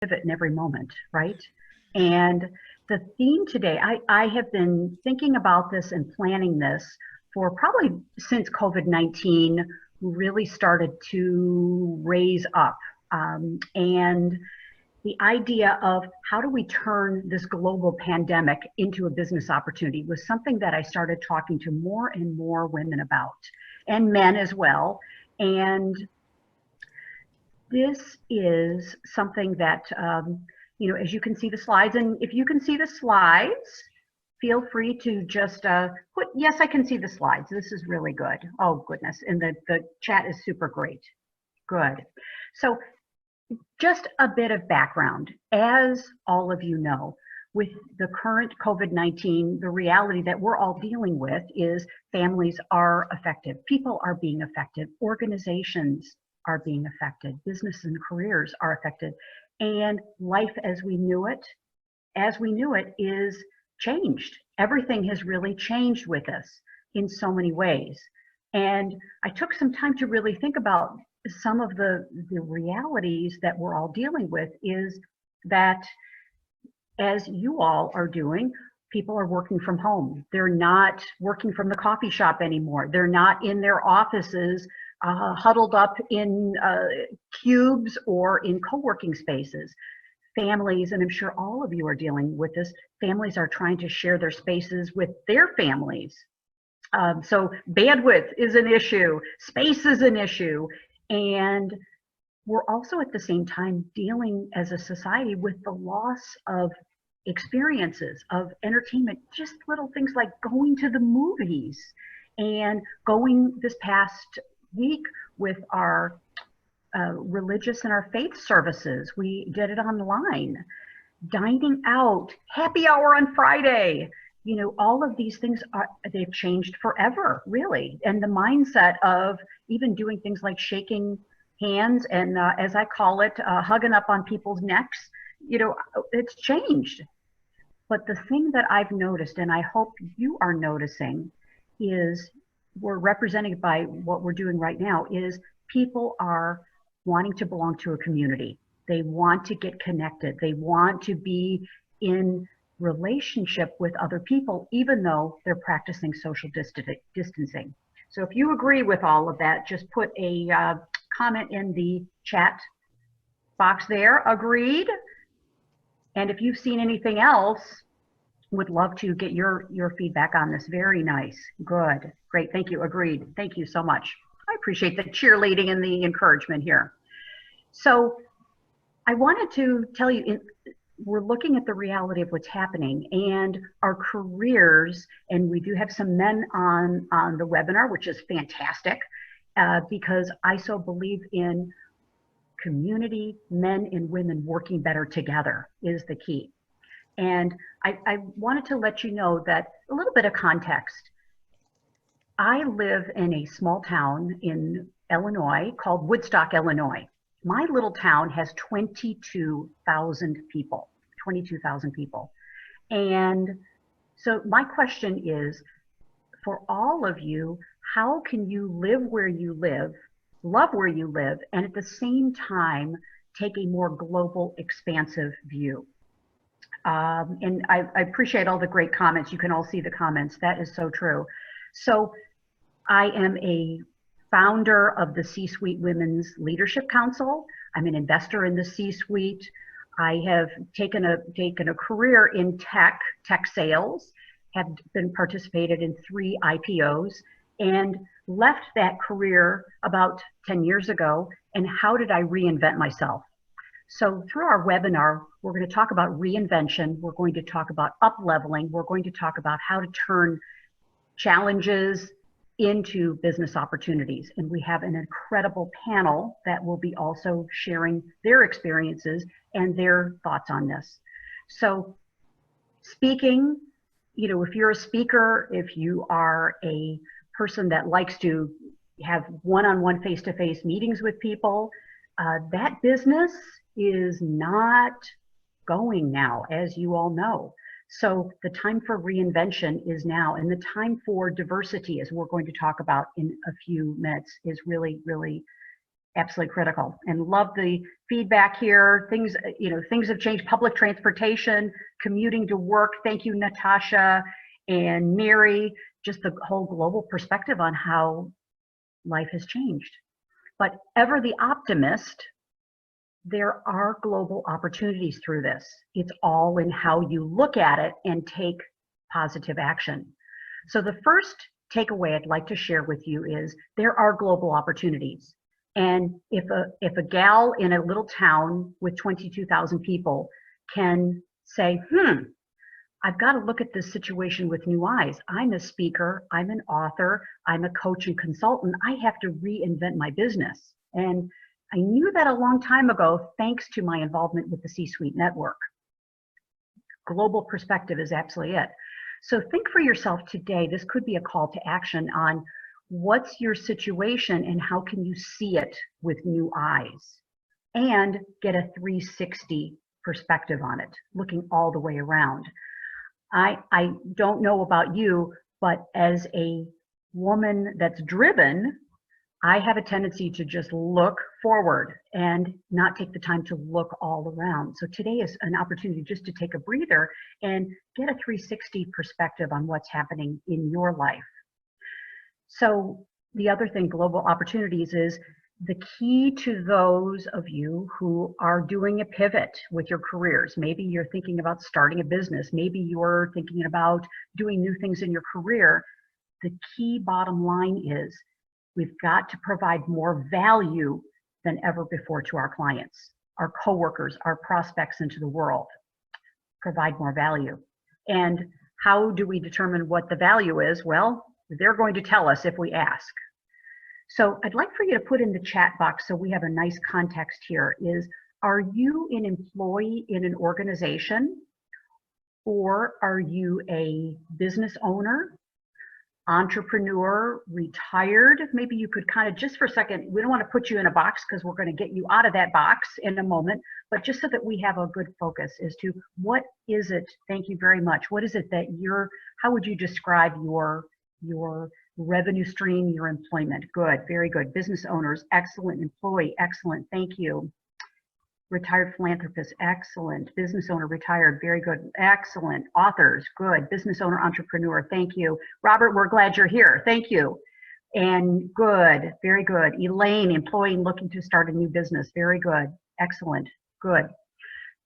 pivot in every moment, right? And the theme today, I have been thinking about this and planning this for probably since COVID-19 really started to raise up. And the idea of how do we turn this global pandemic into a business opportunity was something that I started talking to more and more women about, and men as well. And this is something that, as you can see the slides, and if you can see the slides, feel free to just put, yes, I can see the slides. This is really good. Oh, goodness. And the chat is super great. Good. So just a bit of background. As all of you know, with the current COVID-19, the reality that we're all dealing with is families are affected. People are being affected. Organizations are being affected. Business and careers are affected. And life as we knew it, is changed. Everything has really changed with us in so many ways. And I took some time to really think about some of the realities that we're all dealing with is that, as you all are doing, people are working from home. They're not working from the coffee shop anymore. They're not in their offices huddled up in cubes or in co-working spaces. Families, and I'm sure all of you are dealing with this, families are trying to share their spaces with their families. So bandwidth is an issue, space is an issue, and we're also at the same time dealing as a society with the loss of experiences, of entertainment, just little things like going to the movies and going this past week with our religious and our faith services. We did it online, dining out, happy hour on Friday. All of these things they've changed forever, really. And the mindset of even doing things like shaking hands and, as I call it, hugging up on people's necks, it's changed. But the thing that I've noticed, and I hope you are noticing, is we're represented by what we're doing right now, is people are wanting to belong to a community. They want to get connected. They want to be in relationship with other people, even though they're practicing social distancing. So if you agree with all of that, just put a comment in the chat box there, agreed. And if you've seen anything else, would love to get your feedback on this. Very nice, good, great, thank you, agreed. Thank you so much. I appreciate the cheerleading and the encouragement here. So I wanted to tell you, we're looking at the reality of what's happening and our careers, and we do have some men on the webinar, which is fantastic, because I so believe in community, men and women working better together is the key. And I wanted to let you know that a little bit of context. I live in a small town in Illinois called Woodstock, Illinois. My little town has 22,000 people, 22,000 people. And so my question is, for all of you, how can you live where you live, love where you live, and at the same time, take a more global, expansive view? And I appreciate all the great comments. You can all see the comments. That is so true. So I am a founder of the C-Suite Women's Leadership Council. I'm an investor in the C-Suite. I have taken a career in tech sales, have been participated in 3 IPOs, and left that career about 10 years ago. And how did I reinvent myself? So through our webinar, we're going to talk about reinvention. We're going to talk about up-leveling. We're going to talk about how to turn challenges into business opportunities. And we have an incredible panel that will be also sharing their experiences and their thoughts on this. So speaking, if you're a speaker, if you are a person that likes to have one-on-one face-to-face meetings with people, that business is not going now, as you all know. So the time for reinvention is now, and the time for diversity, as we're going to talk about in a few minutes, is really, really Absolutely critical. And love the feedback here. Things, things have changed. Public transportation, commuting to work. Thank you, Natasha and Mary. Just the whole global perspective on how life has changed. But ever the optimist, there are global opportunities through this. It's all in how you look at it and take positive action. So the first takeaway I'd like to share with you is there are global opportunities. And if a gal in a little town with 22,000 people can say, I've got to look at this situation with new eyes. I'm a speaker, I'm an author, I'm a coach and consultant. I have to reinvent my business. And I knew that a long time ago, thanks to my involvement with the C-Suite Network. Global perspective is absolutely it. So think for yourself today, this could be a call to action on what's your situation and how can you see it with new eyes and get a 360 perspective on it, looking all the way around. I don't know about you, but as a woman that's driven, I have a tendency to just look forward and not take the time to look all around. So today is an opportunity just to take a breather and get a 360 perspective on what's happening in your life. So the other thing, global opportunities, is the key to those of you who are doing a pivot with your careers. Maybe you're thinking about starting a business. Maybe you're thinking about doing new things in your career. The key bottom line is we've got to provide more value than ever before to our clients, our coworkers, our prospects into the world. Provide more value. And how do we determine what the value is? Well, they're going to tell us if we ask. So I'd like for you to put in the chat box so we have a nice context here is, are you an employee in an organization, or are you a business owner, entrepreneur, retired? Maybe you could kind of, just for a second, we don't want to put you in a box because we're going to get you out of that box in a moment, but just so that we have a good focus as to what is it, thank you very much, what is it that how would you describe your revenue stream, your employment? Good, very good. Business owners, excellent. Employee, excellent, thank you. Retired philanthropist, excellent. Business owner, retired, very good, excellent. Authors, good. Business owner, entrepreneur, thank you. Robert, we're glad you're here, thank you. And good, very good. Elaine, employee looking to start a new business, very good, excellent, good.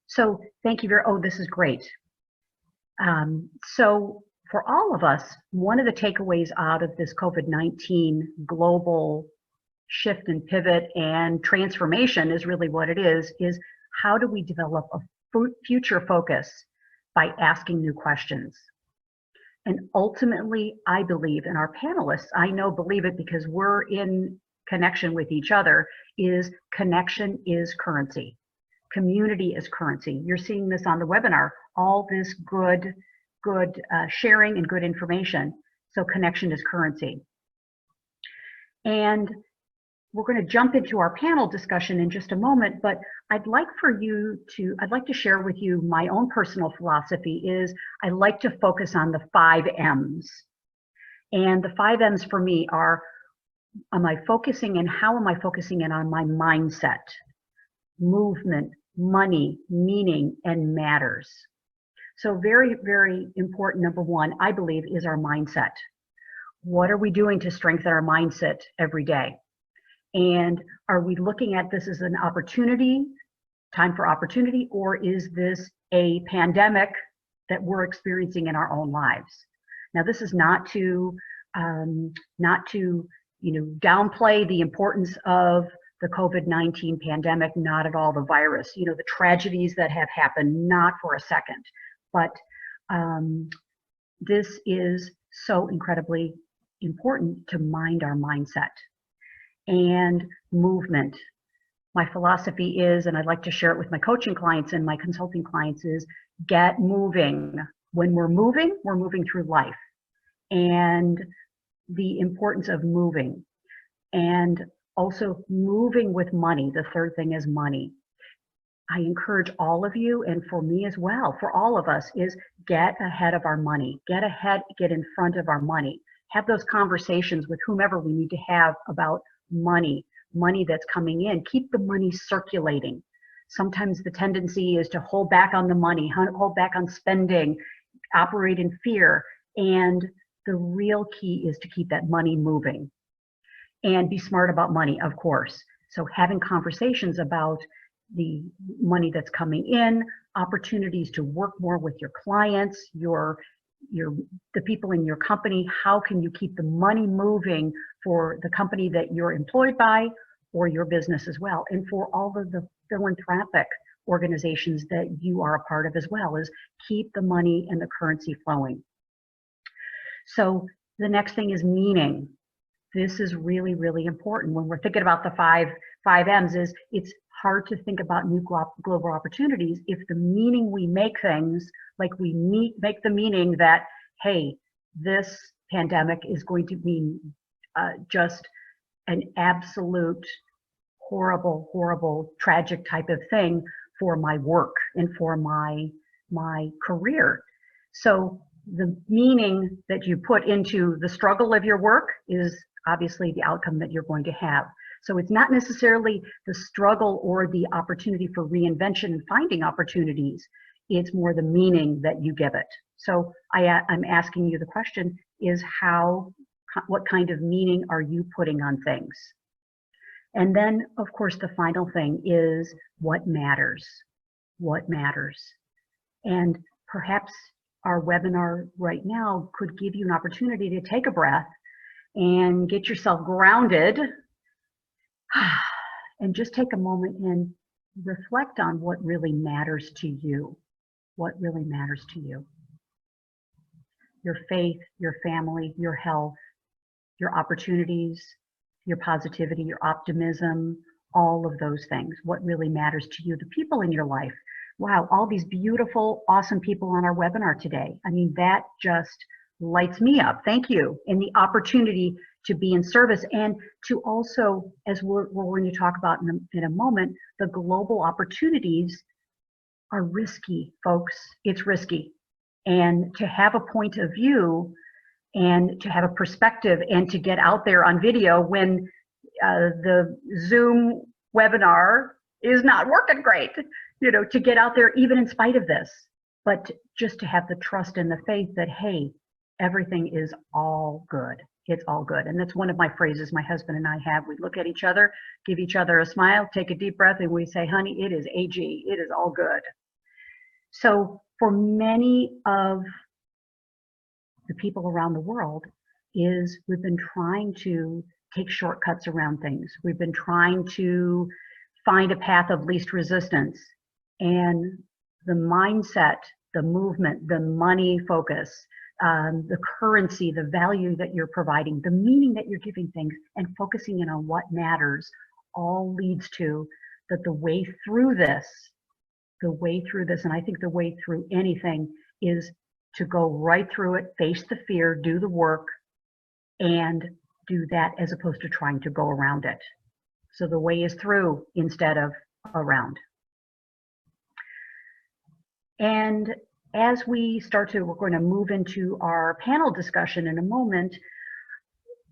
So thank you very, this is great. So for all of us, one of the takeaways out of this COVID-19 global shift and pivot and transformation is really what it is how do we develop a future focus by asking new questions? And ultimately, I believe, and our panelists, I know believe it because we're in connection with each other, is connection is currency. Community is currency. You're seeing this on the webinar, all this good sharing and good information. So connection is currency. And we're going to jump into our panel discussion in just a moment, but I'd like to share with you my own personal philosophy is I like to focus on the 5 M's. And the 5 M's for me are, am I focusing and how am I focusing in on my mindset, movement, money, meaning, and matters. So very, very important, number one, I believe, is our mindset. What are we doing to strengthen our mindset every day? And are we looking at this as an opportunity, time for opportunity, or is this a pandemic that we're experiencing in our own lives? Now, this is not to downplay the importance of the COVID-19 pandemic, not at all the virus, the tragedies that have happened, not for a second. But this is so incredibly important to mind our mindset. And movement. My philosophy is, and I'd like to share it with my coaching clients and my consulting clients, is get moving. When we're moving through life. And the importance of moving. And also moving with money. The third thing is money. I encourage all of you, and for me as well, for all of us, is get ahead of our money. Get in front of our money. Have those conversations with whomever we need to have about money, money that's coming in. Keep the money circulating. Sometimes the tendency is to hold back on the money, hold back on spending, operate in fear. And the real key is to keep that money moving and be smart about money, of course. So having conversations about the money that's coming in, opportunities to work more with your clients, the people in your company. How can you keep the money moving for the company that you're employed by, or your business as well, and for all of the philanthropic organizations that you are a part of as well, is keep the money and the currency flowing. So the next thing is meaning. This is really, really important when we're thinking about the five M's. Is it's hard to think about new global opportunities if the meaning we make things, like we make the meaning that, hey, this pandemic is going to mean just an absolute horrible, horrible, tragic type of thing for my work and for my career. So the meaning that you put into the struggle of your work is obviously the outcome that you're going to have. So it's not necessarily the struggle or the opportunity for reinvention and finding opportunities. It's more the meaning that you give it. So I'm asking you the question is what kind of meaning are you putting on things? And then, of course, the final thing is what matters. What matters? And perhaps our webinar right now could give you an opportunity to take a breath and get yourself grounded and just take a moment and reflect on what really matters to you. What really matters to you. Your faith, your family, your health, your opportunities, your positivity, your optimism, all of those things. What really matters to you, the people in your life. Wow, all these beautiful, awesome people on our webinar today. I mean, that just lights me up. Thank you. And the opportunity to be in service, and to also, as we're going to talk about in a moment, the global opportunities are risky, folks. It's risky. And to have a point of view and to have a perspective and to get out there on video when the Zoom webinar is not working great, to get out there even in spite of this, but just to have the trust and the faith that, hey, everything is all good. It's all good. And that's one of my phrases my husband and I have. We look at each other, give each other a smile, take a deep breath, and we say, honey, it is AG. It is all good. So for many of the people around the world we've been trying to take shortcuts around things. We've been trying to find a path of least resistance. And the mindset, the movement, the money focus, the currency, the value that you're providing, the meaning that you're giving things, and focusing in on what matters all leads to that the way through this, and I think the way through anything is to go right through it, face the fear, do the work, and do that as opposed to trying to go around it. So the way is through instead of around. And as we're going to move into our panel discussion in a moment,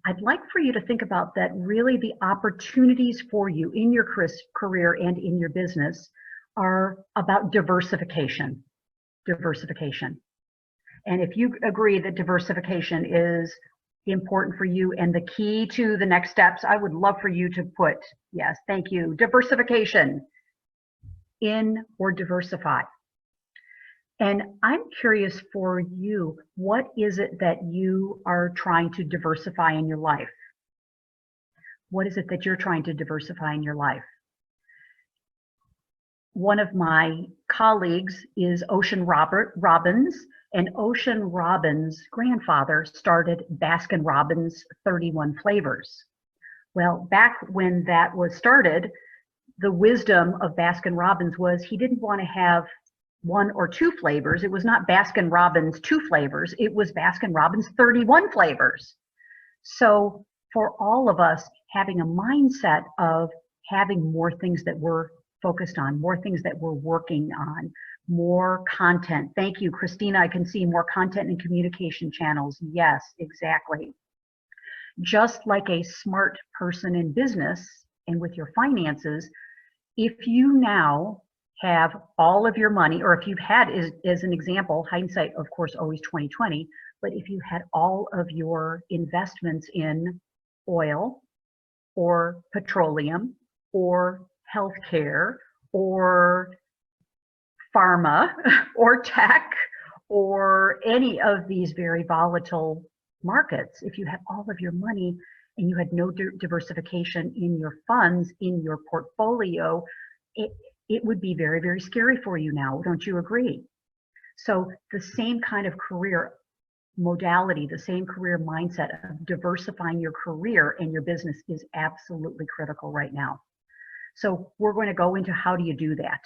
I'd like for you to think about that really the opportunities for you in your career and in your business are about diversification. Diversification. And if you agree that diversification is important for you and the key to the next steps, I would love for you to put, yes, thank you, diversification, in or diversify. And I'm curious for you, what is it that you are trying to diversify in your life? What is it that you're trying to diversify in your life? One of my colleagues is Ocean Robbins, and Ocean Robbins' grandfather started Baskin Robbins 31 Flavors. Well, back when that was started, the wisdom of Baskin Robbins was he didn't want to have one or two flavors. It was not Baskin Robbins 2 flavors. It was Baskin Robbins 31 flavors. So for all of us, having a mindset of having more things that we're focused on, more things that we're working on, more content. Thank you, Christina. I can see more content and communication channels. Yes, exactly. Just like a smart person in business and with your finances, if you now have all of your money, or if you've had, as an example, hindsight, of course, always 2020, but if you had all of your investments in oil or petroleum or healthcare or pharma or tech or any of these very volatile markets, if you had all of your money and you had no diversification in your funds, in your portfolio, it would be very, very scary for you now. Don't you agree? So the same kind of career modality, the same career mindset of diversifying your career and your business is absolutely critical right now. So we're going to go into how do you do that.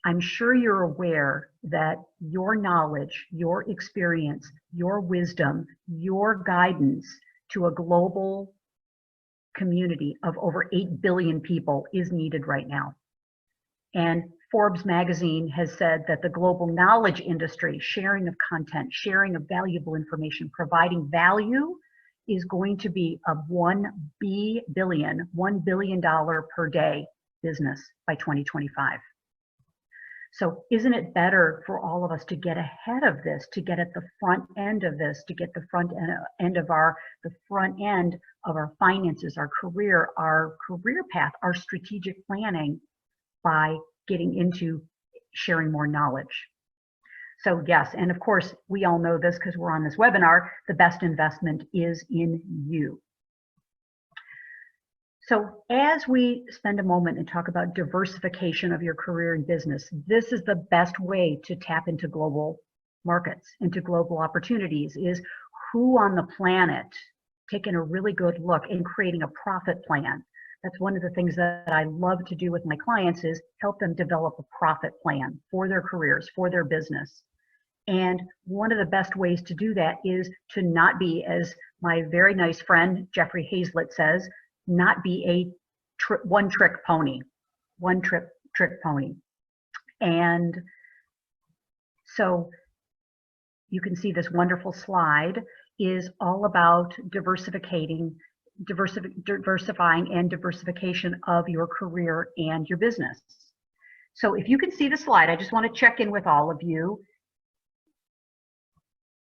I'm sure you're aware that your knowledge, your experience, your wisdom, your guidance to a global community of over 8 billion people is needed right now. And Forbes magazine has said that the global knowledge industry, sharing of content, sharing of valuable information, providing value is going to be a $1 billion per day business by 2025. So isn't it better for all of us to get ahead of this, to get at the front end of this, to get the front end of our finances, our career path, our strategic planning by getting into sharing more knowledge? So yes, and of course, we all know this because we're on this webinar, the best investment is in you. So as we spend a moment and talk about diversification of your career and business, this is the best way to tap into global markets, into global opportunities, is who on the planet taking a really good look and creating a profit plan. That's one of the things that I love to do with my clients, is help them develop a profit plan for their careers, for their business. And one of the best ways to do that is to not be, as my very nice friend Jeffrey Hazlitt says, not be a one-trick pony. And so you can see this wonderful slide is all about diversifying and diversification of your career and your business. So if you can see the slide, I just want to check in with all of you.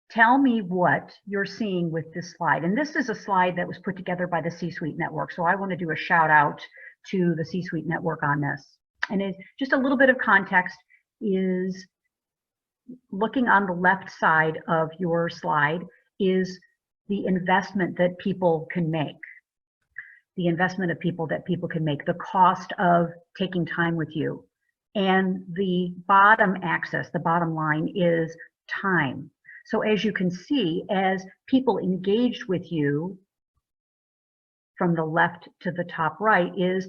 Tell me what you're seeing with this slide. And this is a slide that was put together by the C-Suite Network. So I want to do a shout out to the C-Suite Network on this. And it's just a little bit of context is looking on the left side of your slide is the investment that people can make. The investment of people that people can make, the cost of taking time with you. And the bottom axis, the bottom line is time. So as you can see, as people engaged with you from the left to the top right is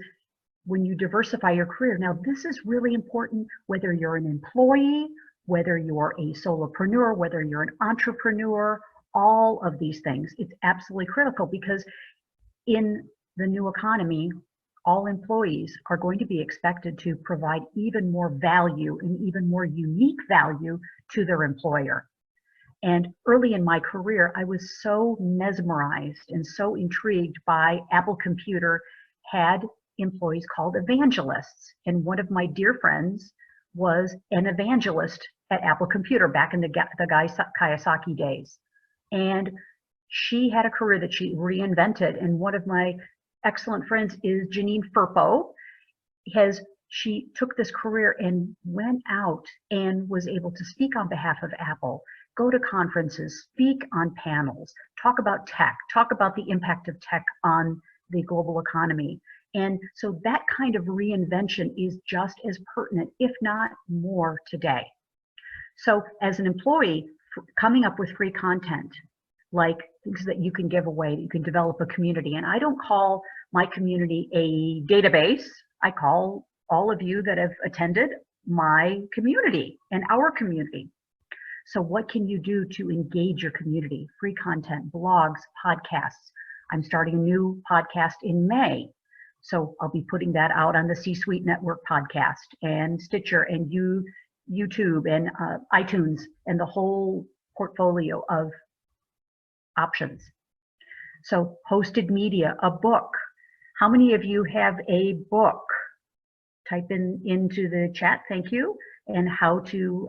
when you diversify your career. Now, this is really important, whether you're an employee, whether you're a solopreneur, whether you're an entrepreneur, all of these things. It's absolutely critical because in the new economy, all employees are going to be expected to provide even more value and even more unique value to their employer. And early in my career, I was so mesmerized and so intrigued by Apple Computer had employees called evangelists. And one of my dear friends was an evangelist at Apple Computer back in the Kiyosaki days. And she had a career that she reinvented. And one of my excellent friends is Janine Firpo. She took this career and went out and was able to speak on behalf of Apple, go to conferences, speak on panels, talk about tech, talk about the impact of tech on the global economy. And so that kind of reinvention is just as pertinent, if not more, today. So as an employee, coming up with free content, like things that you can give away, that you can develop a community. And I don't call my community a database. I call all of you that have attended my community and our community. So what can you do to engage your community? Free content, blogs, podcasts. I'm starting a new podcast in May. So I'll be putting that out on the C-Suite Network podcast and Stitcher and YouTube and iTunes and the whole portfolio of options. So hosted media, a book, How many of you have a book? Type into the chat, thank you. And how to,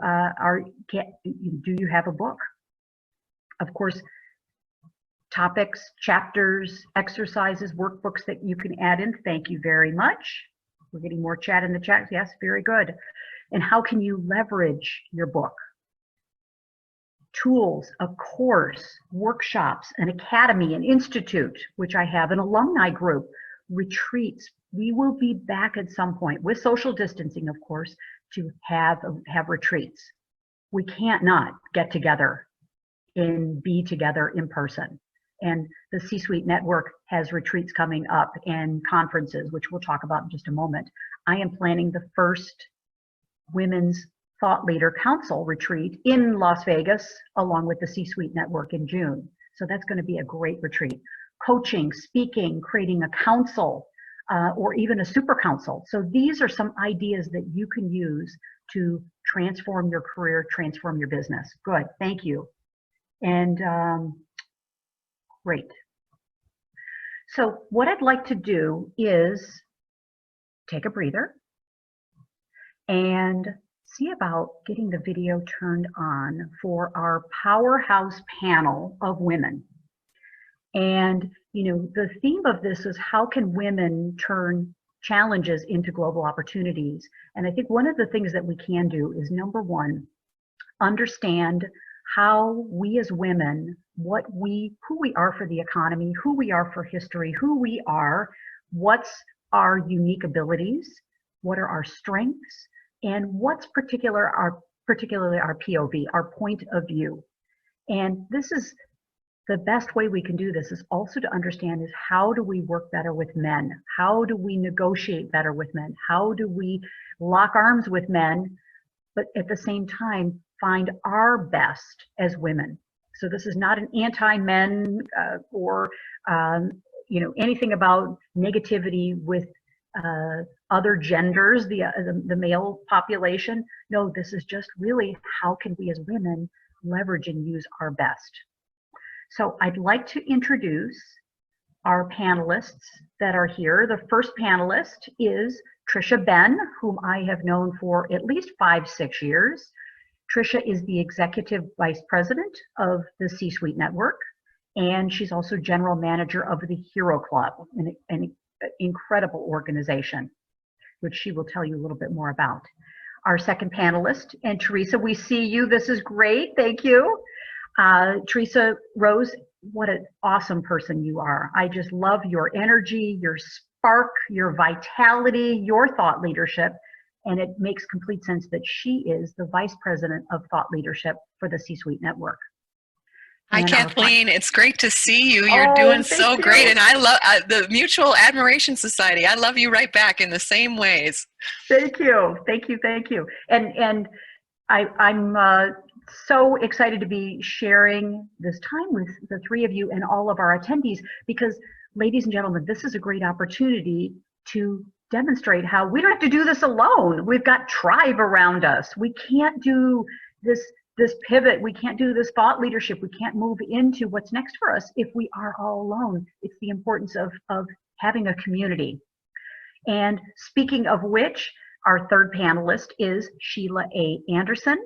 do you have a book? Of course, topics, chapters, exercises, workbooks that you can add in. Thank you very much. We're getting more chat in the chat. Yes, very good. And how can you leverage your book? Tools, a course, workshops, an academy, an institute, which I have, an alumni group, retreats. We will be back at some point with social distancing, of course, to have retreats. We can't not get together and be together in person. And the C-Suite Network has retreats coming up and conferences, which we'll talk about in just a moment. I am planning the first Women's Thought Leader Council retreat in Las Vegas, along with the C-Suite Network in June. So that's going to be a great retreat. Coaching, speaking, creating a council, or even a super council. So these are some ideas that you can use to transform your career, transform your business. Good, thank you. And great. So what I'd like to do is take a breather and see about getting the video turned on for our Powerhouse panel of women. And, you know, the theme of this is how can women turn challenges into global opportunities? And I think one of the things that we can do is, number one, understand how we as women, who we are for the economy, who we are for history, who we are, what's our unique abilities, what are our strengths, and what's particularly our POV, our point of view. And this is the best way we can do this, is also to understand is how do we work better with men? How do we negotiate better with men? How do we lock arms with men, but at the same time find our best as women? So this is not an anti-men or you know, anything about negativity with other genders, the male population. No, this is just really how can we as women leverage and use our best. So I'd like to introduce our panelists that are here. The first panelist is Trisha Ben, whom I have known for at least 5-6 years. Trisha is the Executive Vice President of the C-Suite Network, and she's also General Manager of the Hero Club, an incredible organization, which she will tell you a little bit more about. Our second panelist, and Teresa, we see you. This is great. Thank you. Teresa Rose, what an awesome person you are. I just love your energy, your spark, your vitality, your thought leadership, and it makes complete sense that she is the Vice President of Thought Leadership for the C-Suite Network. Hi, Kathleen. It's great to see you. You're doing so great. And I love the Mutual Admiration Society. I love you right back in the same ways. Thank you. Thank you. Thank you. And I'm so excited to be sharing this time with the three of you and all of our attendees, because, ladies and gentlemen, this is a great opportunity to demonstrate how we don't have to do this alone. We've got tribe around us. We can't do this pivot. We can't do this thought leadership. We can't move into what's next for us if we are all alone. It's the importance of having a community. And speaking of which, our third panelist is Sheila A. Anderson,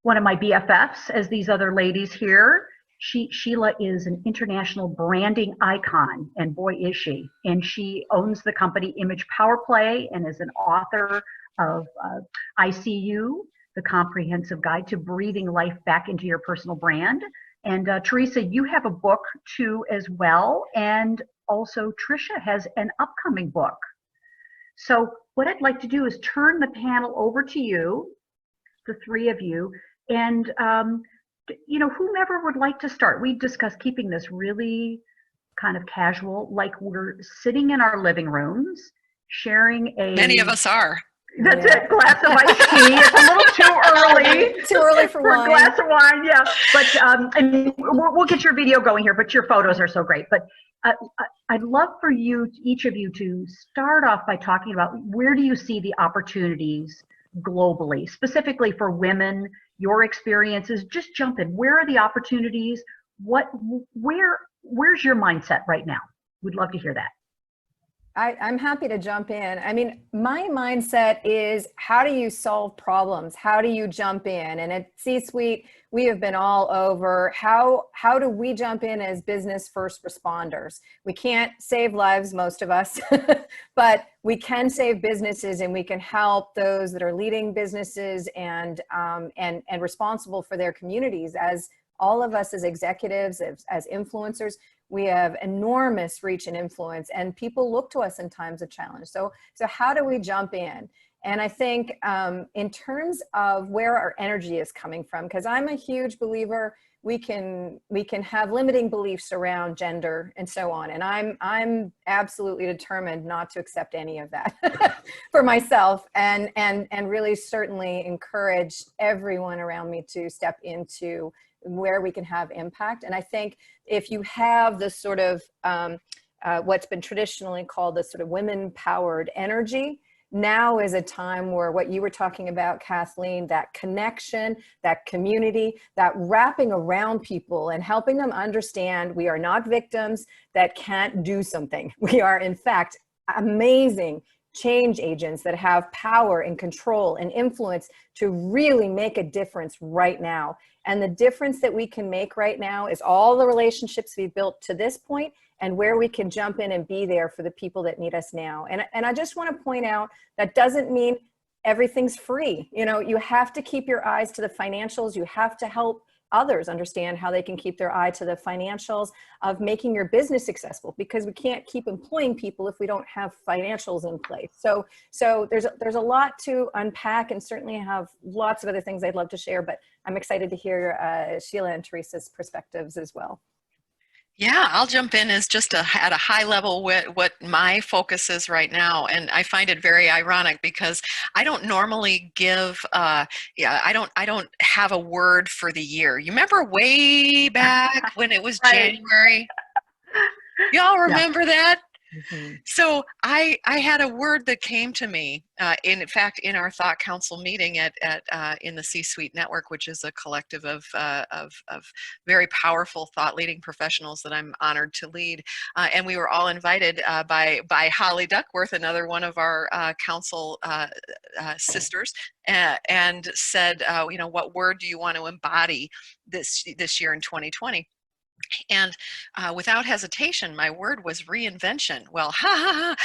one of my BFFs, as these other ladies here. Sheila is an international branding icon, and boy is she. And she owns the company Image Power Play and is an author of ICU, the Comprehensive Guide to Breathing Life Back into Your Personal Brand. And Teresa, you have a book too as well. And also Trisha has an upcoming book. So what I'd like to do is turn the panel over to you, the three of you, and you know, whomever would like to start. We discussed keeping this really kind of casual, like we're sitting in our living rooms, sharing a... Many of us are. That's it, glass of iced tea. It's a little too early. Too early for wine. A glass of wine, yeah. But and we'll get your video going here, but your photos are so great. But I'd love for you, each of you, to start off by talking about where do you see the opportunities globally, specifically for women, your experiences. Just jump in. Where are the opportunities? Where's your mindset right now? We'd love to hear that. I'm happy to jump in. I mean, my mindset is, how do you solve problems? How do you jump in? And at C-suite, we have been all over how do we jump in as business first responders? We can't save lives, most of us, but we can save businesses, and we can help those that are leading businesses and responsible for their communities. As all of us as executives, as influencers, we have enormous reach and influence, and people look to us in times of challenge. So how do we jump in? And I think in terms of where our energy is coming from, because I'm a huge believer, we can have limiting beliefs around gender and so on. And I'm absolutely determined not to accept any of that for myself, and really certainly encourage everyone around me to step into where we can have impact. And I think if you have this sort of what's been traditionally called the sort of women-powered energy, now is a time where what you were talking about, Kathleen, that connection, that community, that wrapping around people and helping them understand we are not victims that can't do something. We are, in fact, amazing change agents that have power and control and influence to really make a difference right now. And the difference that we can make right now is all the relationships we've built to this point, and where we can jump in and be there for the people that need us now. And I just want to point out, that doesn't mean everything's free. You know, you have to keep your eyes to the financials. You have to help others understand how they can keep their eye to the financials of making your business successful, because we can't keep employing people if we don't have financials in place. So there's a lot to unpack, and certainly have lots of other things I'd love to share, but I'm excited to hear Sheila and Teresa's perspectives as well. Yeah, I'll jump in as just at a high level what my focus is right now. And I find it very ironic because I don't normally give, I don't have a word for the year. You remember way back when it was January? Y'all remember that? Mm-hmm. So I had a word that came to me, in fact, in our Thought Council meeting in the C-Suite Network, which is a collective of very powerful thought leading professionals that I'm honored to lead. And we were all invited by Holly Duckworth, another one of our council sisters, and said, what word do you want to embody this year in 2020? And without hesitation, my word was reinvention. Well, ha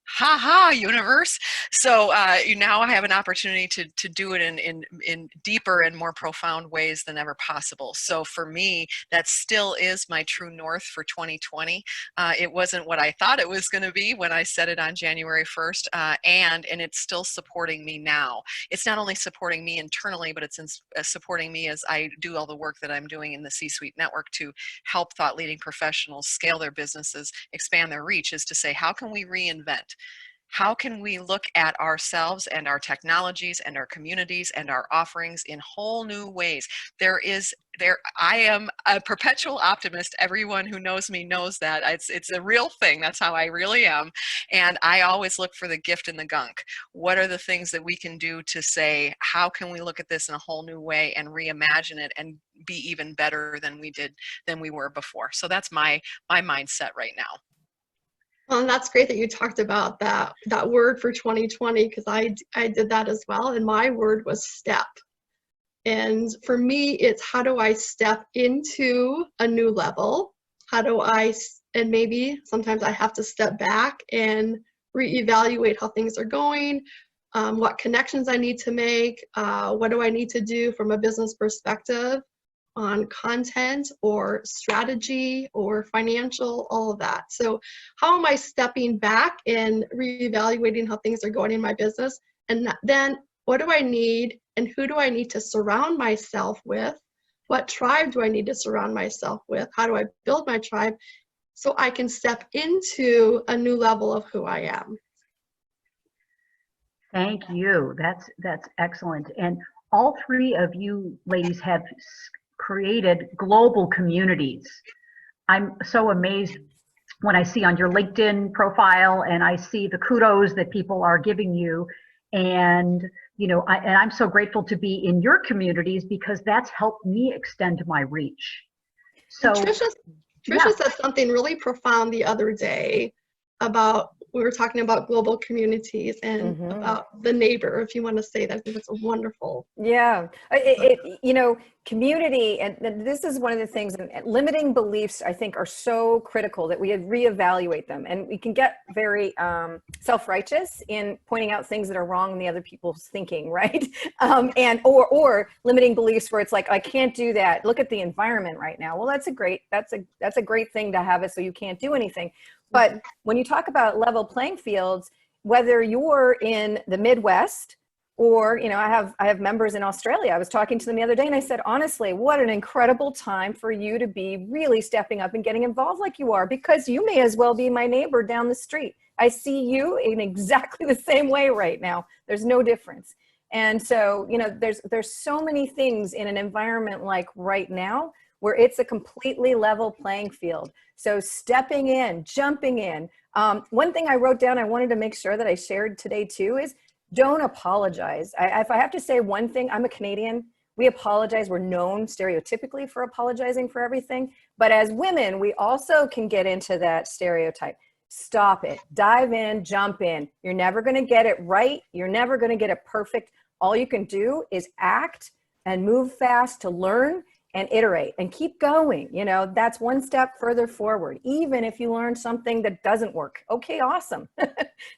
ha, universe. So now I have an opportunity to do it in deeper and more profound ways than ever possible. So for me, that still is my true north for 2020. It wasn't what I thought it was going to be when I said it on January 1st, and it's still supporting me now. It's not only supporting me internally, but it's supporting me as I do all the work that I'm doing in the C-Suite Network to help thought leading professionals scale their businesses, expand their reach, is to say, how can we reinvent? How can we look at ourselves and our technologies and our communities and our offerings in whole new ways? I am a perpetual optimist. Everyone who knows me knows that. It's a real thing. That's how I really am. And I always look for the gift in the gunk. What are the things that we can do to say, how can we look at this in a whole new way and reimagine it and be even better than we were before? So that's my mindset right now. Well, and that's great that you talked about that word for 2020, because I did that as well, and my word was step. And for me, it's how do I step into a new level? And maybe sometimes I have to step back and reevaluate how things are going, what connections I need to make, what do I need to do from a business perspective on content or strategy or financial, all of that. So how am I stepping back and reevaluating how things are going in my business? And then what do I need and who do I need to surround myself with? What tribe do I need to surround myself with? How do I build my tribe so I can step into a new level of who I am? Thank you. That's excellent. And all three of you ladies have created global communities. I'm so amazed when I see on your LinkedIn profile and I see the kudos that people are giving you. And, I'm so grateful to be in your communities because that's helped me extend my reach. So Tricia said something really profound the other day about we were talking about global communities and about the neighbor, if you want to say that. I think that's a wonderful. Yeah, community, and this is one of the things, and limiting beliefs, I think, are so critical that we reevaluate them. And we can get very self-righteous in pointing out things that are wrong in the other people's thinking, right? Or limiting beliefs where it's like, I can't do that. Look at the environment right now. Well, that's a great thing to have it so you can't do anything. But when you talk about level playing fields, whether you're in the Midwest, or, I have members in Australia. I was talking to them the other day and I said, honestly, what an incredible time for you to be really stepping up and getting involved like you are, because you may as well be my neighbor down the street. I see you in exactly the same way right now. There's no difference. And so, there's so many things in an environment like right now where it's a completely level playing field. So stepping in, jumping in. One thing I wrote down, I wanted to make sure that I shared today too, is don't apologize. If I have to say one thing, I'm a Canadian. We apologize. We're known stereotypically for apologizing for everything. But as women, we also can get into that stereotype. Stop it. Dive in, jump in. You're never going to get it right. You're never going to get it perfect. All you can do is act and move fast to learn and iterate and keep going. That's one step further forward. Even if you learn something that doesn't work. Okay, awesome.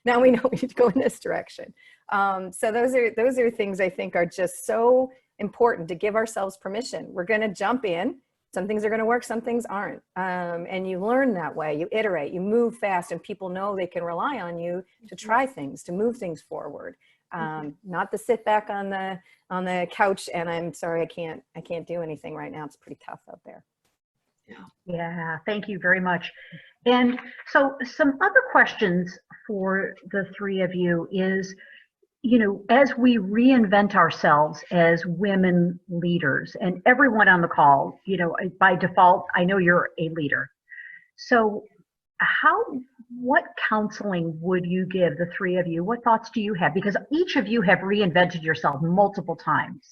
Now we know we need to go in this direction. So those are things I think are just so important, to give ourselves permission. We're going to jump in. Some things are going to work, some things aren't. And you learn that way. You iterate, you move fast, and people know they can rely on you to try things, to move things forward. Not to sit back on the couch and I'm sorry, I can't do anything right now. It's pretty tough out there. Yeah, thank you very much. And so some other questions for the three of you is, as we reinvent ourselves as women leaders, and everyone on the call, by default, I know you're a leader. So what counseling would you give the three of you? What thoughts do you have? Because each of you have reinvented yourself multiple times.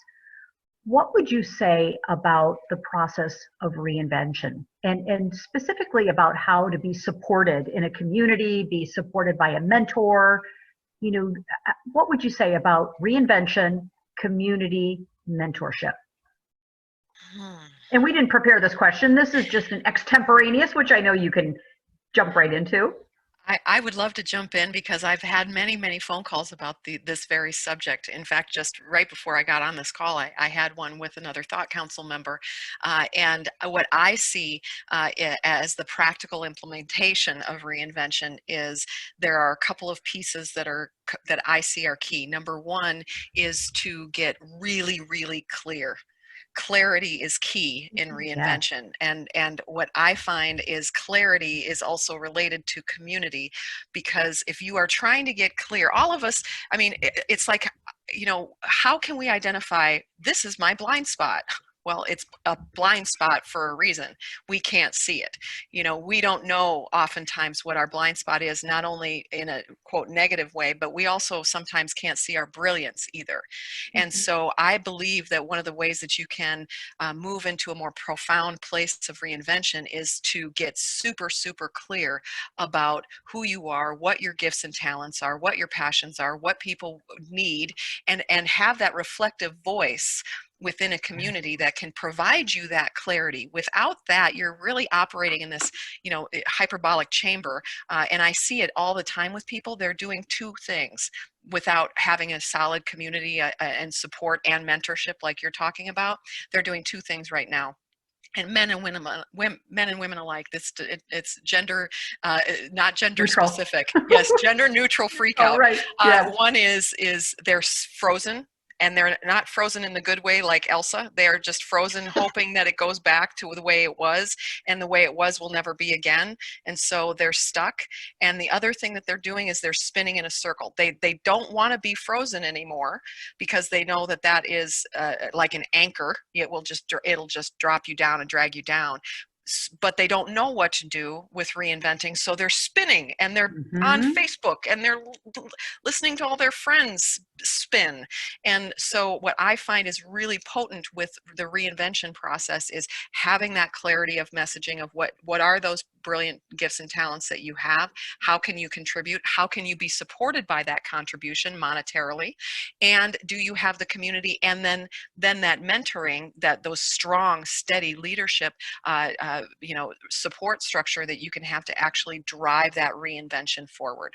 What would you say about the process of reinvention, and specifically about how to be supported in a community, be supported by a mentor? What would you say about reinvention, community, mentorship? And we didn't prepare this question. This is just an extemporaneous, which I know you can jump right into. I would love to jump in because I've had many, many phone calls about this very subject. In fact, just right before I got on this call, I had one with another Thought Council member. And what I see as the practical implementation of reinvention is there are a couple of pieces that I see are key. Number one is to get really, really clear. Clarity is key in reinvention. Yeah. And what I find is clarity is also related to community, because if you are trying to get clear, all of us, it's like, how can we identify this is my blind spot? Well, it's a blind spot for a reason. We can't see it. We don't know oftentimes what our blind spot is, not only in a quote negative way, but we also sometimes can't see our brilliance either. And so I believe that one of the ways that you can move into a more profound place of reinvention is to get super, super clear about who you are, what your gifts and talents are, what your passions are, what people need, and have that reflective voice within a community that can provide you that clarity. Without that, you're really operating in this, hyperbolic chamber. And I see it all the time with people. They're doing two things without having a solid community and support and mentorship like you're talking about. They're doing two things right now. And men and women alike. It's gender, not gender neutral. Specific. Yes, gender neutral freak out. Oh, right. Yeah. One is they're frozen. And they're not frozen in the good way like Elsa. They're just frozen hoping that it goes back to the way it was, and the way it was will never be again. And so they're stuck. And the other thing that they're doing is they're spinning in a circle. They don't want to be frozen anymore because they know that is like an anchor. It'll just drop you down and drag you down. but they don't know what to do with reinventing. So they're spinning and they're on Facebook and they're listening to all their friends spin. And so what I find is really potent with the reinvention process is having that clarity of messaging of what are those brilliant gifts and talents that you have, how can you contribute, how can you be supported by that contribution monetarily, and do you have the community, and then that mentoring, that those strong, steady leadership support structure that you can have to actually drive that reinvention forward.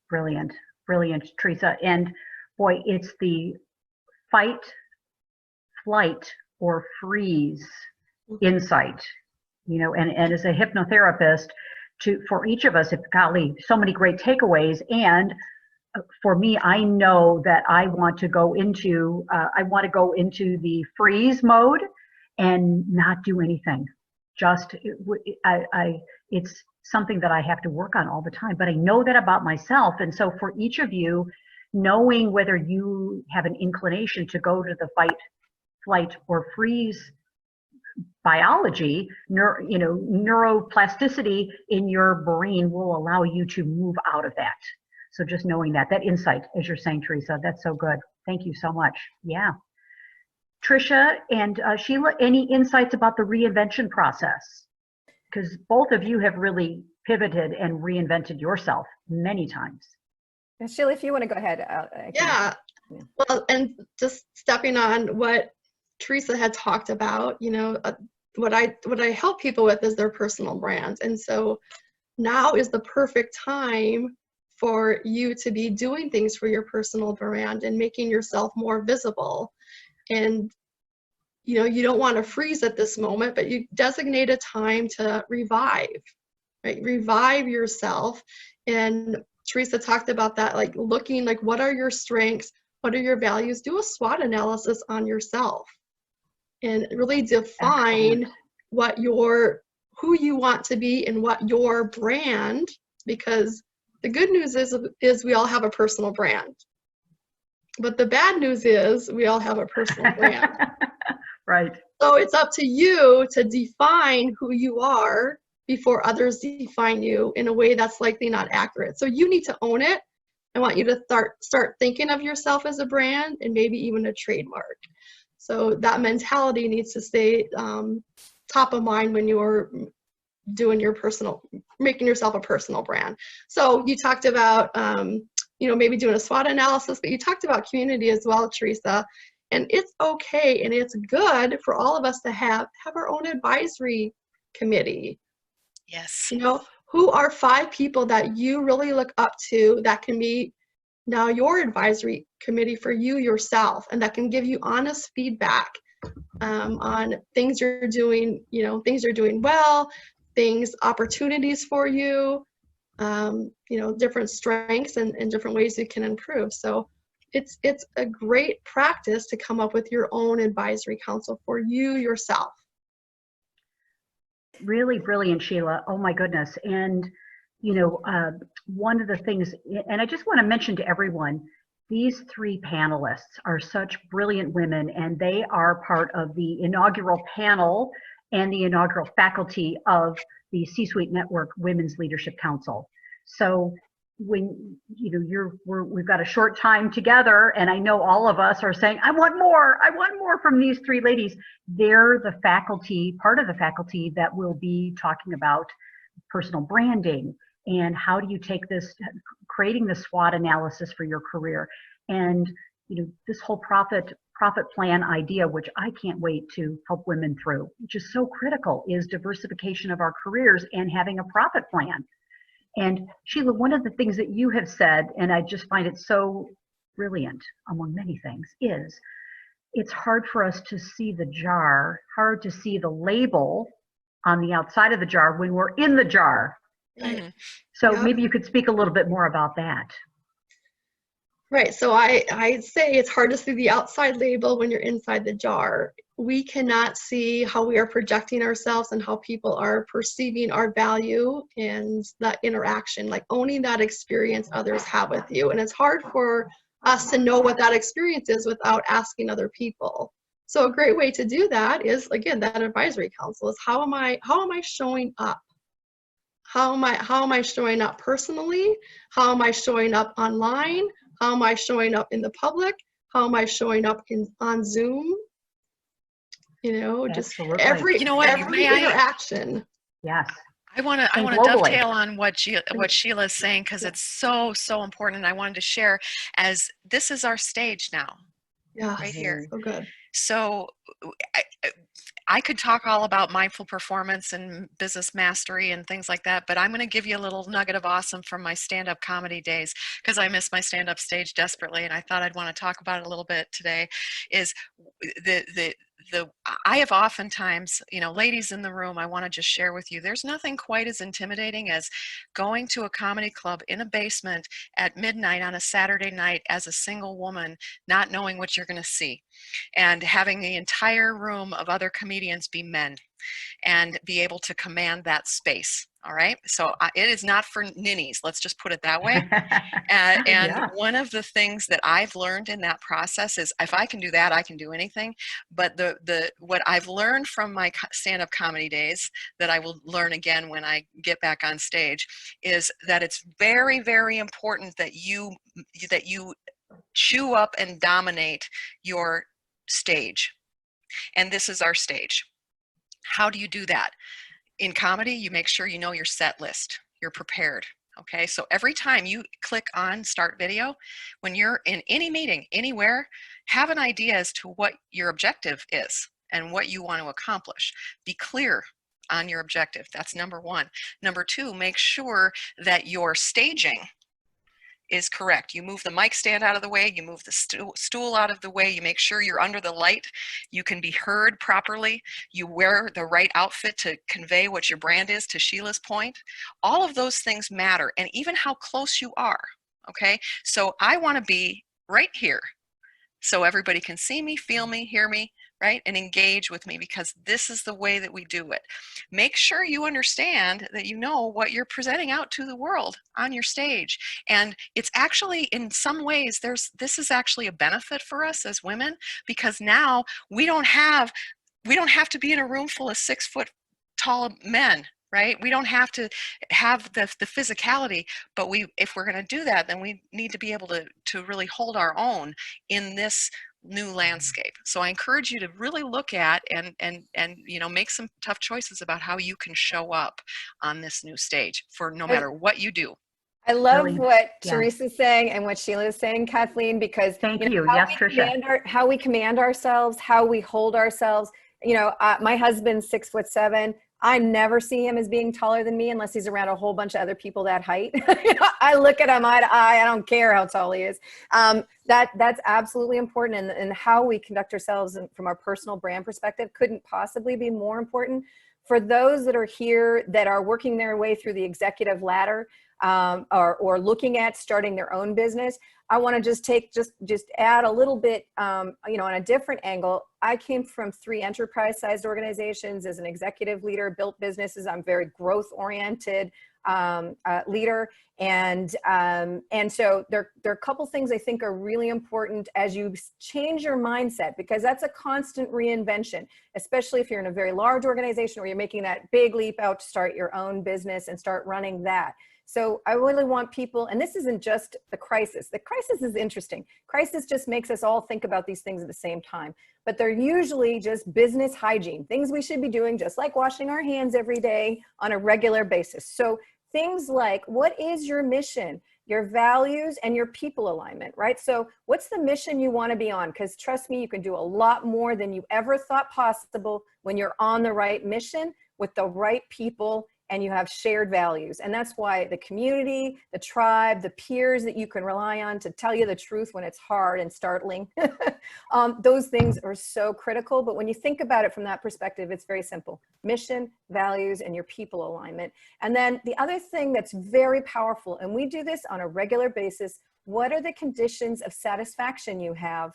Brilliant, brilliant, Teresa. And boy, it's the fight, flight, or freeze insight, and as a hypnotherapist, for each of us, golly, so many great takeaways. And for me, I know that I want to go into the freeze mode and not do anything. Just, it's something that I have to work on all the time, but I know that about myself. And so for each of you, knowing whether you have an inclination to go to the fight, flight, or freeze biology, neuroplasticity in your brain will allow you to move out of that. So just knowing that insight, as you're saying, Teresa, that's so good. Thank you so much. Yeah. Tricia and Sheila, any insights about the reinvention process? Because both of you have really pivoted and reinvented yourself many times. Sheila, if you want to go ahead. Yeah. Well, and just stepping on what Teresa had talked about, what I help people with is their personal brands. And so now is the perfect time for you to be doing things for your personal brand and making yourself more visible. And you don't want to freeze at this moment, but you designate a time to revive, right? Revive yourself. And Teresa talked about that, like looking like, what are your strengths? What are your values? Do a SWOT analysis on yourself and really define who you want to be and what your brand, because the good news is we all have a personal brand. But the bad news is we all have a personal brand. Right. So it's up to you to define who you are before others define you in a way that's likely not accurate. So you need to own it. I want you to start thinking of yourself as a brand and maybe even a trademark. So that mentality needs to stay top of mind when you're doing making yourself a personal brand. So you talked about, maybe doing a SWOT analysis, but you talked about community as well, Teresa. And it's okay and it's good for all of us to have our own advisory committee. Yes. Who are 5 people that you really look up to that can be now your advisory committee for you yourself, and that can give you honest feedback on things you're doing, things you're doing well, opportunities for you, different strengths and different ways you can improve. So it's a great practice to come up with your own advisory council for you yourself. Really brilliant, Sheila. Oh my goodness. And, one of the things, and I just want to mention to everyone, these 3 panelists are such brilliant women, and they are part of the inaugural panel and the inaugural faculty of the C-Suite Network Women's Leadership Council. So when we've got a short time together, and I know all of us are saying, I want more from these 3 ladies. They're the faculty, part of the faculty that will be talking about personal branding and how do you take this, creating the SWOT analysis for your career. And this whole profit plan idea, which I can't wait to help women through, which is so critical, is diversification of our careers and having a profit plan. And Sheila, one of the things that you have said, and I just find it so brilliant among many things, is it's hard for us to see the jar, hard to see the label on the outside of the jar when we're in the jar. Mm-hmm. So maybe you could speak a little bit more about that. Right. So I say it's hard to see the outside label when you're inside the jar. We cannot see how we are projecting ourselves and how people are perceiving our value and that interaction, like owning that experience others have with you. And it's hard for us to know what that experience is without asking other people. So a great way to do that is, again, that advisory council is how am I showing up? How am I showing up personally? How am I showing up online? How am I showing up in the public? How am I showing up on Zoom? You know, just Absolutely. every You know what? every interaction. Yes. I want to And globally. dovetail on what Sheila is saying, because it's so important, and I wanted to share, as this is our stage now, Yes, right here. so good. So I could talk all about mindful performance and business mastery and things like that, but I'm going to give you a little nugget of awesome from my stand-up comedy days, because I miss my stand-up stage desperately, and I thought I'd want to talk about it a little bit today. Is I have oftentimes, you know, ladies in the room, I want to just share with you, there's nothing quite as intimidating as going to a comedy club in a basement at midnight on a Saturday night as a single woman, not knowing what you're going to see, and having the entire room of other comedians be men and be able to command that space. All right. So it is not for ninnies. Let's just put it that way. And Yeah. one of the things that I've learned in that process is, if I can do that, I can do anything. But what I've learned from my stand-up comedy days, that I will learn again when I get back on stage, is that it's very, very important that you chew up and dominate your stage. And this is our stage. How do you do that? In comedy, you make sure you know your set list. You're prepared. Okay, so every time you click on start video, when you're in any meeting, anywhere, have an idea as to what your objective is and what you want to accomplish. Be clear on your objective. That's number one. Number two, make sure that your staging is correct. You move the mic stand out of the way, you move the stool out of the way, you make sure you're under the light, you can be heard properly, you wear the right outfit to convey what your brand is, to Sheila's point. All of those things matter, and even how close you are, okay? So I want to be right here so everybody can see me, feel me, hear me, right? And engage with me, because this is the way that we do it. Make sure you understand that you know what you're presenting out to the world on your stage. And it's actually, in some ways, this is actually a benefit for us as women, because now we don't have to be in a room full of 6 foot tall men. Right? We don't have to have the physicality, but if we're going to do that, then we need to be able to really hold our own in this new landscape. So I encourage you to really look at and you know, make some tough choices about how you can show up on this new stage, for no matter what you do. I love Really, what yeah. Teresa's saying and what Sheila's saying, Kathleen, because Thank you know, you. Yes, Tricia. how we command ourselves, how we hold ourselves. You know, my husband's 6'7". I never see him as being taller than me unless he's around a whole bunch of other people that height. You know, I look at him eye to eye. I don't care how tall he is. That's absolutely important. And how we conduct ourselves from our personal brand perspective couldn't possibly be more important. For those that are here that are working their way through the executive ladder, or looking at starting their own business, I want to just add a little bit, you know, on a different angle. I came from 3 enterprise-sized organizations as an executive leader, built businesses. I'm very growth-oriented leader, and so there are a couple things I think are really important as you change your mindset, because that's a constant reinvention, especially if you're in a very large organization or you're making that big leap out to start your own business and start running that. So I really want people, and this isn't just the crisis. The crisis is interesting. Crisis just makes us all think about these things at the same time, but they're usually just business hygiene, things we should be doing, just like washing our hands every day on a regular basis. So things like, what is your mission, your values, and your people alignment, right? So what's the mission you want to be on? Because trust me, you can do a lot more than you ever thought possible when you're on the right mission with the right people and you have shared values. And that's why the community, the tribe, the peers that you can rely on to tell you the truth when it's hard and startling, those things are so critical. But when you think about it from that perspective, it's very simple: mission, values, and your people alignment. And then the other thing that's very powerful, and we do this on a regular basis, what are the conditions of satisfaction you have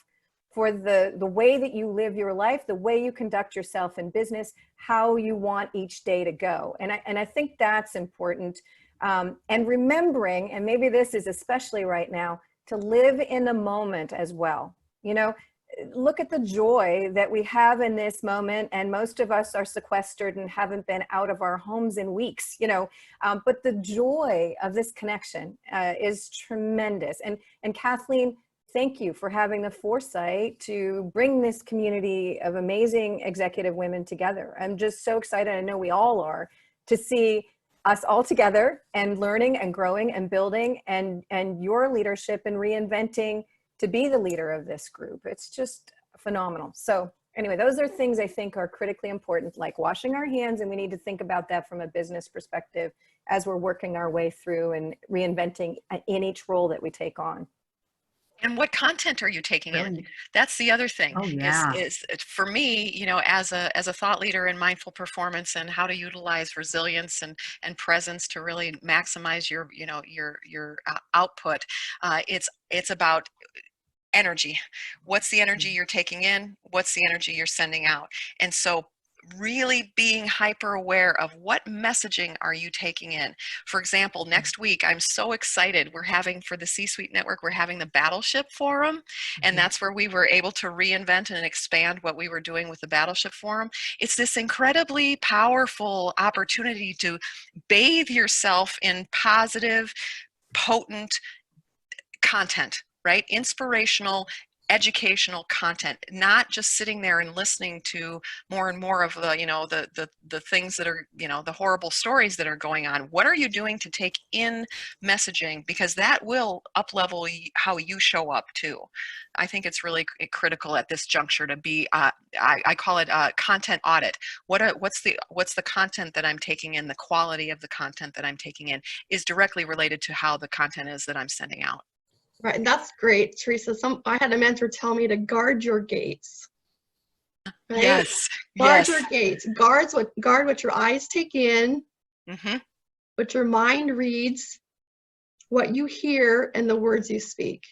for the way that you live your life, the way you conduct yourself in business, how you want each day to go. And I think that's important. And remembering, and maybe this is especially right now, to live in the moment as well. You know, look at the joy that we have in this moment. And most of us are sequestered and haven't been out of our homes in weeks, but the joy of this connection is tremendous. And Kathleen, thank you for having the foresight to bring this community of amazing executive women together. I'm just so excited, I know we all are, to see us all together and learning and growing and building, and your leadership and reinventing to be the leader of this group. It's just phenomenal. So anyway, those are things I think are critically important, like washing our hands, and we need to think about that from a business perspective as we're working our way through and reinventing in each role that we take on. And what content are you taking Brilliant. in? That's the other thing. Oh, yeah. Is for me, as a thought leader in mindful performance and how to utilize resilience and presence to really maximize your output. It's about energy. What's the energy you're taking in? What's the energy you're sending out? And so really being hyper aware of what messaging are you taking in. For example, next week, I'm so excited. We're having, for the C-Suite Network, we're having the Battleship Forum. And that's where we were able to reinvent and expand what we were doing with the Battleship Forum. It's this incredibly powerful opportunity to bathe yourself in positive, potent content, right? Inspirational, educational content, not just sitting there and listening to more and more of the things that are, the horrible stories that are going on. What are you doing to take in messaging? Because that will up-level how you show up too. I think it's really critical at this juncture to be, I call it a content audit. What's the content that I'm taking in? The quality of the content that I'm taking in is directly related to how the content is that I'm sending out. Right, and that's great, Teresa. I had a mentor tell me to guard your gates. Right? Yes. Guard yes. your gates. Guard what your eyes take in, what your mind reads, what you hear, and the words you speak.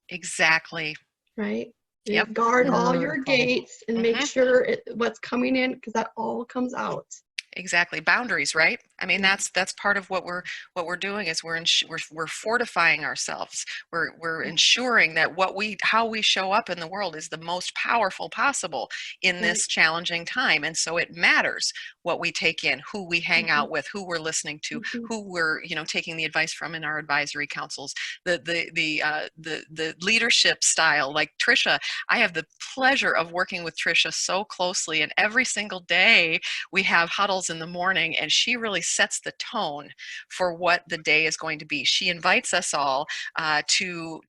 Exactly. Right? Yep. Guard all your gates and make sure what's coming in, because that all comes out. Exactly. Boundaries, right? I mean, that's part of what we're doing is we're fortifying ourselves. We're ensuring that how we show up in the world is the most powerful possible in this challenging time. And so it matters what we take in, who we hang out with, who we're listening to, who we're, taking the advice from in our advisory councils, the leadership style. Like Tricia, I have the pleasure of working with Tricia so closely, and every single day we have huddles in the morning, and she really sets the tone for what the day is going to be. She invites us all to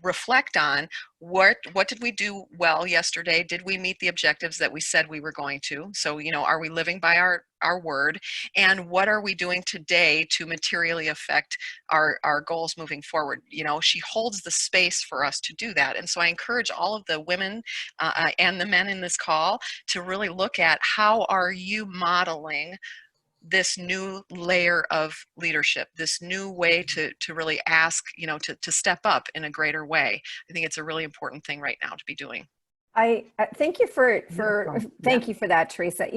reflect on what did we do well yesterday? Did we meet the objectives that we said we were going to? So, are we living by our word? And what are we doing today to materially affect our goals moving forward? She holds the space for us to do that. And so I encourage all of the women and the men in this call to really look at how are you modeling this new layer of leadership, this new way to really ask, to step up in a greater way. I think it's a really important thing right now to be doing. I thank you for thank you for that, Teresa.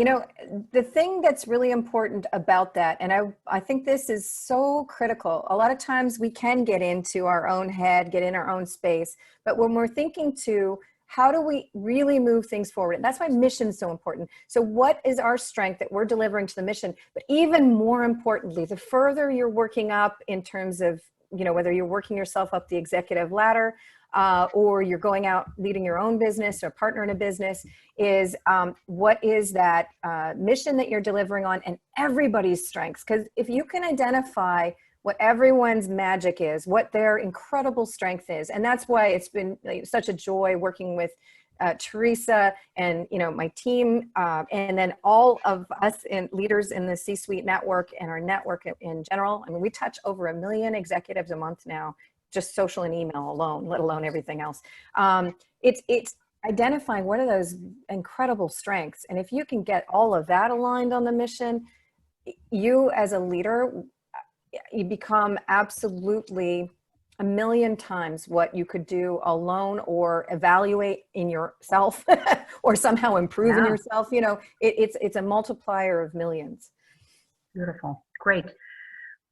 The thing that's really important about that, and I think this is so critical. A lot of times we can get into our own head, get in our own space, but when we're thinking to how do we really move things forward? And that's why mission is so important. So what is our strength that we're delivering to the mission? But even more importantly, the further you're working up in terms of, whether you're working yourself up the executive ladder or you're going out leading your own business or partner in a business, is what is that mission that you're delivering on, and everybody's strengths. Because if you can identify what everyone's magic is, what their incredible strength is. And that's why it's been such a joy working with Teresa and my team, and then all of us leaders in the C-Suite network and our network in general. I mean, we touch over 1 million executives a month now, just social and email alone, let alone everything else. It's identifying what are those incredible strengths. And if you can get all of that aligned on the mission, you as a leader, you become absolutely 1 million times what you could do alone or evaluate in yourself or somehow improve in yourself. It's a multiplier of millions. Beautiful. Great.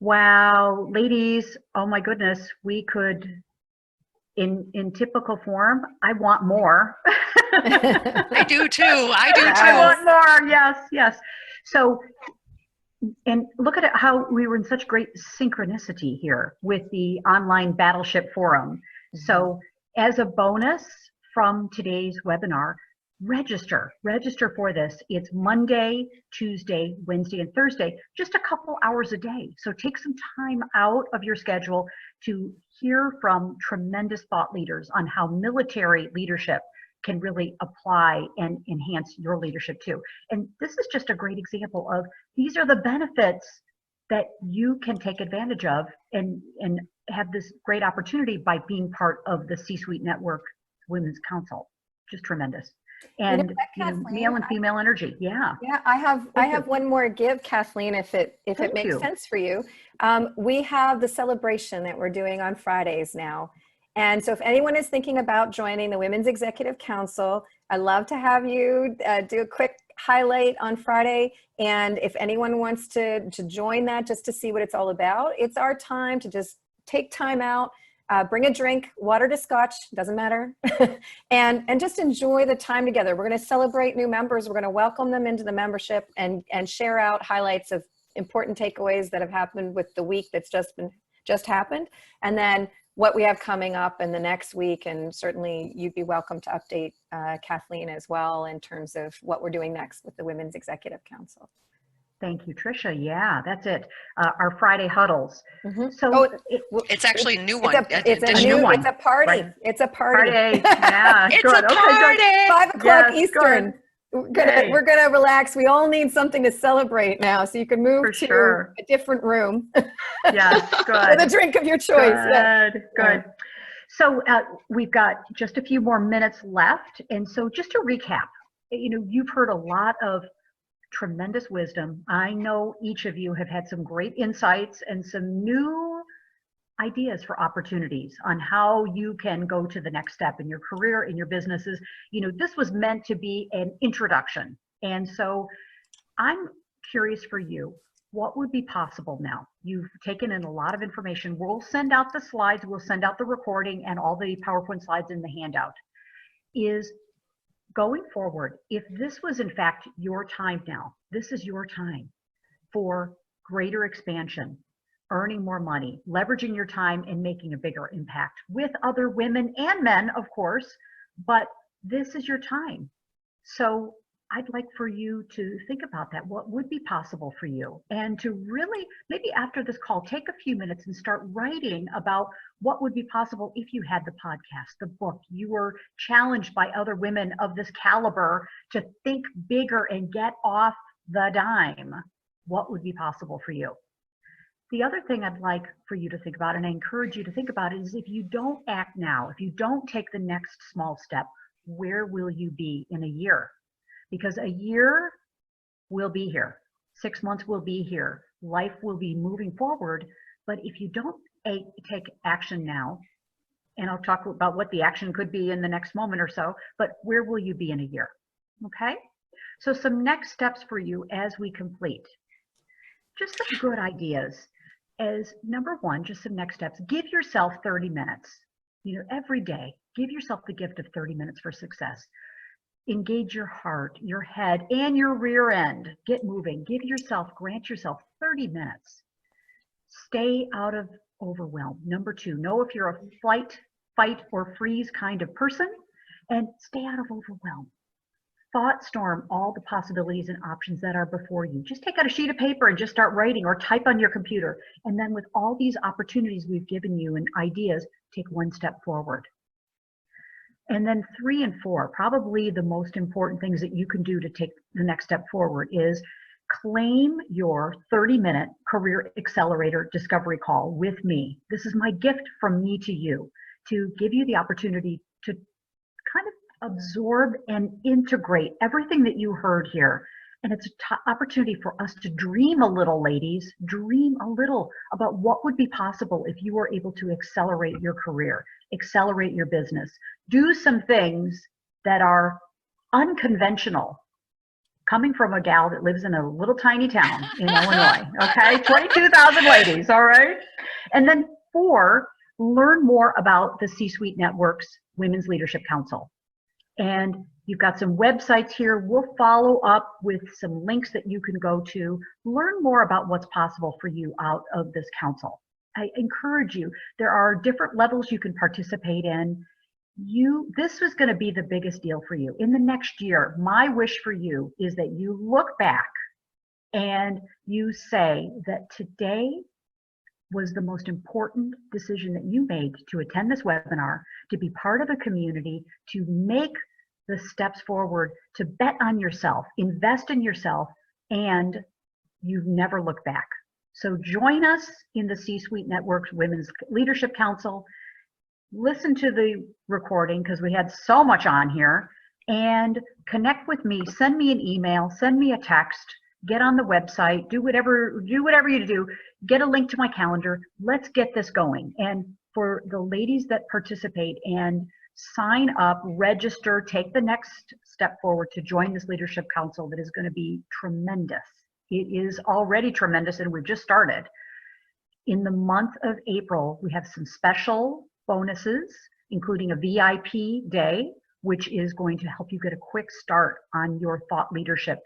Wow, ladies, oh my goodness, we could in typical form, I want more. I do too. I do I too. want more. Yes, yes. So, and look at it, how we were in such great synchronicity here with the online Battleship Forum. So as a bonus from today's webinar, register for this. It's Monday, Tuesday, Wednesday, and Thursday, just a couple hours a day. So take some time out of your schedule to hear from tremendous thought leaders on how military leadership can really apply and enhance your leadership too. And this is just a great example of, these are the benefits that you can take advantage of and have this great opportunity by being part of the C-Suite Network Women's Council. Just tremendous. And male and female energy. Yeah. Yeah, I have one more give, Kathleen, if it makes sense for you. We have the celebration that we're doing on Fridays now. And so if anyone is thinking about joining the Women's Executive Council, I'd love to have you do a quick highlight on Friday. And if anyone wants to join that just to see what it's all about, it's our time to just take time out, bring a drink, water to scotch, doesn't matter, and just enjoy the time together. We're going to celebrate new members. We're going to welcome them into the membership and share out highlights of important takeaways that have happened with the week that's just happened. And then what we have coming up in the next week, and certainly you'd be welcome to update Kathleen as well in terms of what we're doing next with the Women's Executive Council. Thank you, Tricia. Yeah, that's it. Our Friday huddles. So it's actually a new one. It's a new one. It's a party. Right. It's a party. Yeah, it's good. a party. Okay, 5 o'clock Eastern. Good. We're gonna relax. We all need something to celebrate now, so you can move to a different room. Yes, good. With a drink of your choice. Good. So we've got just a few more minutes left, and so just to recap, you've heard a lot of tremendous wisdom. I know each of you have had some great insights and some new ideas for opportunities on how you can go to the next step in your career, in your businesses. This was meant to be an introduction. And so I'm curious for you, what would be possible now? You've taken in a lot of information. We'll send out the slides, we'll send out the recording and all the PowerPoint slides in the handout. Is going forward, if this was in fact your time now, this is your time for greater expansion, earning more money, leveraging your time and making a bigger impact with other women and men, of course, but this is your time. So I'd like for you to think about that. What would be possible for you? And to really, maybe after this call, take a few minutes and start writing about what would be possible if you had the podcast, the book, you were challenged by other women of this caliber to think bigger and get off the dime. What would be possible for you? The other thing I'd like for you to think about, and I encourage you to think about, is if you don't act now, if you don't take the next small step, where will you be in a year? Because a year will be here, 6 months will be here, life will be moving forward. But if you don't take action now, and I'll talk about what the action could be in the next moment or so, but where will you be in a year? Okay? So some next steps for you as we complete. Just some good ideas. As number one, just some next steps. Give yourself 30 minutes. Every day, give yourself the gift of 30 minutes for success. Engage your heart, your head, and your rear end. Get moving. Grant yourself 30 minutes. Stay out of overwhelm. Number two, know if you're a flight, fight, or freeze kind of person, and stay out of overwhelm. Thought storm all the possibilities and options that are before you. Just take out a sheet of paper and just start writing, or type on your computer. And then with all these opportunities we've given you and ideas, take one step forward. And then 3 and 4, probably the most important things that you can do to take the next step forward is claim your 30-minute career accelerator discovery call with me. This is my gift from me to you, to give you the opportunity to kind of absorb and integrate everything that you heard here. And it's an opportunity for us to dream a little, ladies, dream a little about what would be possible if you were able to accelerate your career, accelerate your business, do some things that are unconventional, coming from a gal that lives in a little tiny town in Illinois, okay? 22,000 ladies, all right? And then 4, learn more about the C-Suite Network's Women's Leadership Council. And you've got some websites here. We'll follow up with some links that you can go to. Learn more about what's possible for you out of this council. I encourage you. There are different levels you can participate in. This was going to be the biggest deal for you. In the next year, my wish for you is that you look back and you say that today was the most important decision that you made to attend this webinar, to be part of a community, to make the steps forward, to bet on yourself, invest in yourself, and you've never looked back. So join us in the C-Suite Network's Women's Leadership Council. Listen to the recording because we had so much on here, and connect with me. Send me an email, send me a text, get on the website, do whatever you do. Get a link to my calendar. Let's get this going. And for the ladies that participate and sign up, register, take the next step forward to join this leadership council that is going to be tremendous. It is already tremendous, and we've just started. In the month of April, we have some special bonuses, including a VIP day, which is going to help you get a quick start on your thought leadership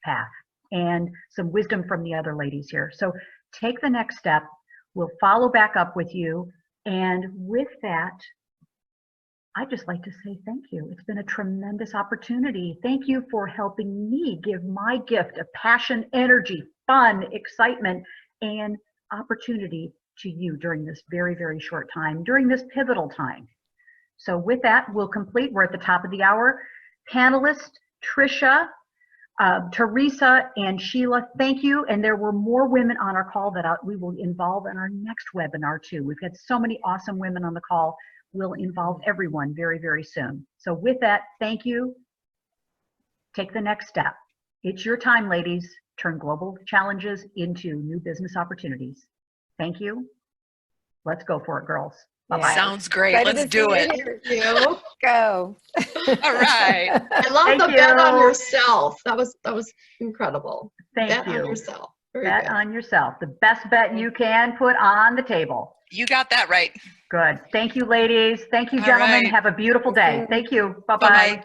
path, and some wisdom from the other ladies here. So take the next step. We'll follow back up with you. And with that, I'd just like to say thank you. It's been a tremendous opportunity. Thank you for helping me give my gift of passion, energy, fun, excitement, and opportunity to you during this very, very short time, during this pivotal time. So with that, we'll complete. We're at the top of the hour. Panelists, Tricia, Teresa, and Sheila, thank you. And there were more women on our call that we will involve in our next webinar too. We've got so many awesome women on the call. We'll involve everyone very, very soon. So with that, thank you. Take the next step. It's your time, ladies. Turn global challenges into new business opportunities. Thank you. Let's go for it, girls. Bye-bye. Sounds great. Excited Let's to do see it. Thank you. Go. All right. I love Thank the bet on you. yourself. That was incredible. Thank Bet on you. yourself. Very Bet good. on yourself. The best bet you can put on the table. You got that right. Good. Thank you, ladies. Thank you, All gentlemen. right. Have a beautiful day. Thank you. Bye-bye. Bye-bye.